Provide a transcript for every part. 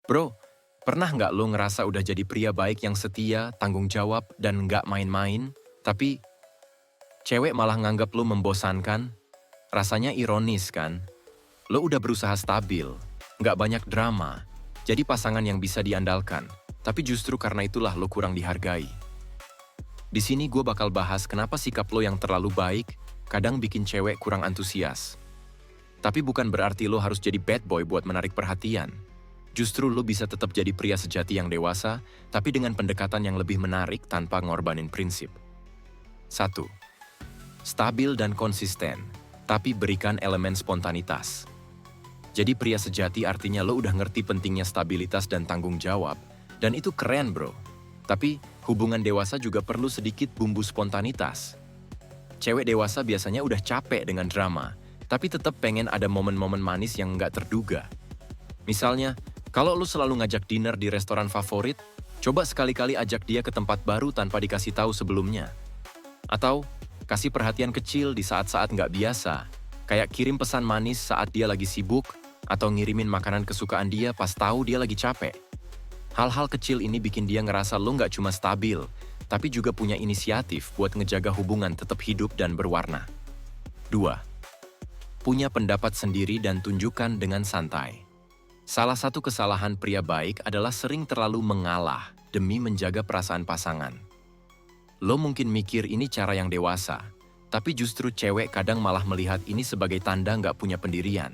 Bro, pernah nggak lo ngerasa udah jadi pria baik yang setia, tanggung jawab, dan nggak main-main, tapi cewek malah nganggap lo membosankan? Rasanya ironis kan? Lo udah berusaha stabil, nggak banyak drama, jadi pasangan yang bisa diandalkan, tapi justru karena itulah lo kurang dihargai. Di sini gue bakal bahas kenapa sikap lo yang terlalu baik kadang bikin cewek kurang antusias. Tapi bukan berarti lo harus jadi bad boy buat menarik perhatian. Justru lo bisa tetap jadi pria sejati yang dewasa, tapi dengan pendekatan yang lebih menarik tanpa ngorbanin prinsip. 1. Stabil dan konsisten, tapi berikan elemen spontanitas. Jadi pria sejati artinya lo udah ngerti pentingnya stabilitas dan tanggung jawab, dan itu keren bro. Tapi hubungan dewasa juga perlu sedikit bumbu spontanitas. Cewek dewasa biasanya udah capek dengan drama, tapi tetap pengen ada momen-momen manis yang nggak terduga. Misalnya, kalau lu selalu ngajak dinner di restoran favorit, coba sekali-kali ajak dia ke tempat baru tanpa dikasih tahu sebelumnya. Atau, kasih perhatian kecil di saat-saat nggak biasa, kayak kirim pesan manis saat dia lagi sibuk, atau ngirimin makanan kesukaan dia pas tahu dia lagi capek. Hal-hal kecil ini bikin dia ngerasa lu nggak cuma stabil, tapi juga punya inisiatif buat ngejaga hubungan tetap hidup dan berwarna. 2. Punya pendapat sendiri dan tunjukkan dengan santai. Salah satu kesalahan pria baik adalah sering terlalu mengalah demi menjaga perasaan pasangan. Lo mungkin mikir ini cara yang dewasa, tapi justru cewek kadang malah melihat ini sebagai tanda nggak punya pendirian.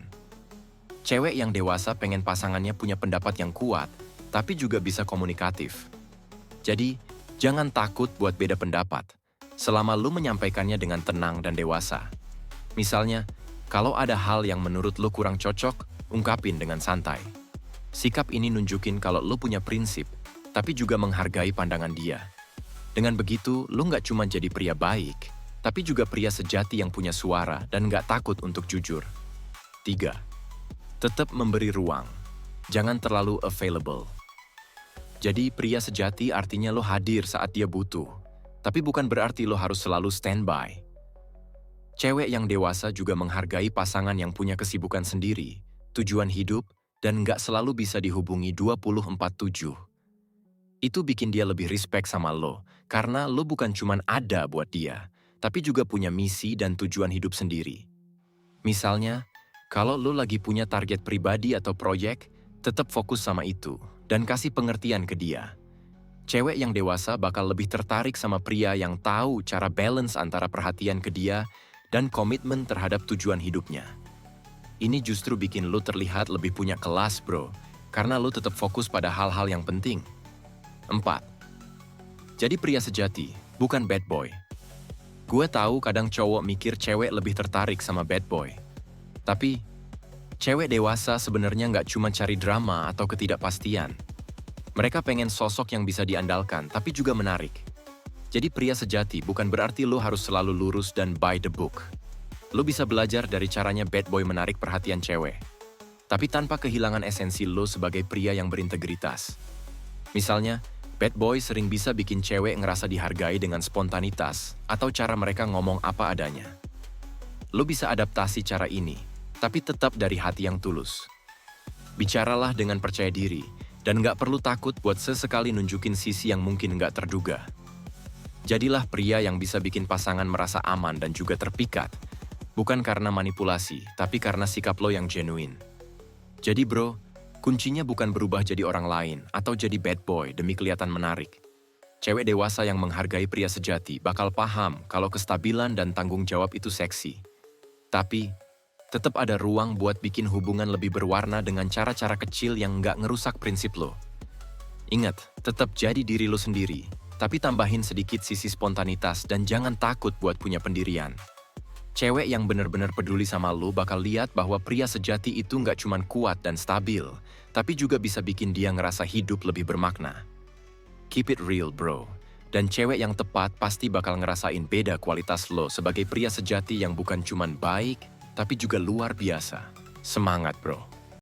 Cewek yang dewasa pengen pasangannya punya pendapat yang kuat, tapi juga bisa komunikatif. Jadi, jangan takut buat beda pendapat, selama lo menyampaikannya dengan tenang dan dewasa. Misalnya, kalau ada hal yang menurut lo kurang cocok, ungkapin dengan santai. Sikap ini nunjukin kalau lo punya prinsip, tapi juga menghargai pandangan dia. Dengan begitu, lo nggak cuma jadi pria baik, tapi juga pria sejati yang punya suara dan nggak takut untuk jujur. 3. Tetap memberi ruang. Jangan terlalu available. Jadi, pria sejati artinya lo hadir saat dia butuh, tapi bukan berarti lo harus selalu standby. Cewek yang dewasa juga menghargai pasangan yang punya kesibukan sendiri, tujuan hidup, dan nggak selalu bisa dihubungi 24/7. Itu bikin dia lebih respect sama lo, karena lo bukan cuman ada buat dia, tapi juga punya misi dan tujuan hidup sendiri. Misalnya, kalau lo lagi punya target pribadi atau proyek, tetap fokus sama itu, dan kasih pengertian ke dia. Cewek yang dewasa bakal lebih tertarik sama pria yang tahu cara balance antara perhatian ke dia dan komitmen terhadap tujuan hidupnya. Ini justru bikin lo terlihat lebih punya kelas bro, karena lo tetap fokus pada hal-hal yang penting. 4. Jadi pria sejati, bukan bad boy. Gue tahu kadang cowok mikir cewek lebih tertarik sama bad boy. Tapi, cewek dewasa sebenarnya nggak cuma cari drama atau ketidakpastian. Mereka pengen sosok yang bisa diandalkan, tapi juga menarik. Jadi pria sejati bukan berarti lo harus selalu lurus dan by the book. Lo bisa belajar dari caranya bad boy menarik perhatian cewek, tapi tanpa kehilangan esensi lo sebagai pria yang berintegritas. Misalnya, bad boy sering bisa bikin cewek ngerasa dihargai dengan spontanitas atau cara mereka ngomong apa adanya. Lo bisa adaptasi cara ini, tapi tetap dari hati yang tulus. Bicaralah dengan percaya diri, dan nggak perlu takut buat sesekali nunjukin sisi yang mungkin nggak terduga. Jadilah pria yang bisa bikin pasangan merasa aman dan juga terpikat, bukan karena manipulasi, tapi karena sikap lo yang genuine. Jadi bro, kuncinya bukan berubah jadi orang lain atau jadi bad boy demi kelihatan menarik. Cewek dewasa yang menghargai pria sejati bakal paham kalau kestabilan dan tanggung jawab itu seksi. Tapi, tetap ada ruang buat bikin hubungan lebih berwarna dengan cara-cara kecil yang nggak ngerusak prinsip lo. Ingat, tetap jadi diri lo sendiri, tapi tambahin sedikit sisi spontanitas dan jangan takut buat punya pendirian. Cewek yang benar-benar peduli sama lo bakal lihat bahwa pria sejati itu nggak cuma kuat dan stabil, tapi juga bisa bikin dia ngerasa hidup lebih bermakna. Keep it real bro, dan cewek yang tepat pasti bakal ngerasain beda kualitas lo sebagai pria sejati yang bukan cuma baik, tapi juga luar biasa. Semangat bro!